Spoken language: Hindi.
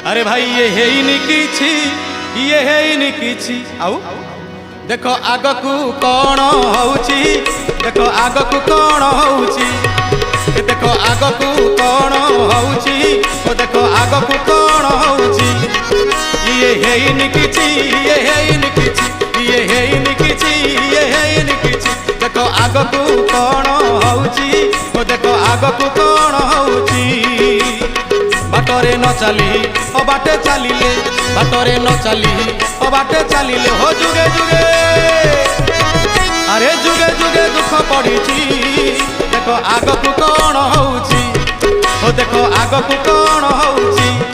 अरे भाई ये हेइनी किछि, ये हेइनी किछि। आउ देखो आगकू कौन होउची, देखो आगकू कौन होउची, देखो आगकू कौन होउची, ओ देखो आगकू कौन होउची। ये हेइनी किछि, ये हेइनी किछि, ये हेइनी किछि, ये हेइनी किछि। देखो आगकू कौन होउची, ओ देखो आगकू कौन होउची। बाटरे न चली ओ बाटे चलिले, बाटरे न चली ओ बाटे चलिले हो जुगे जुगे, अरे जुगे जुगे दुख पड़िछि। देखो आगकू कौन होउची, ओ देखो आगकू कौन होउची।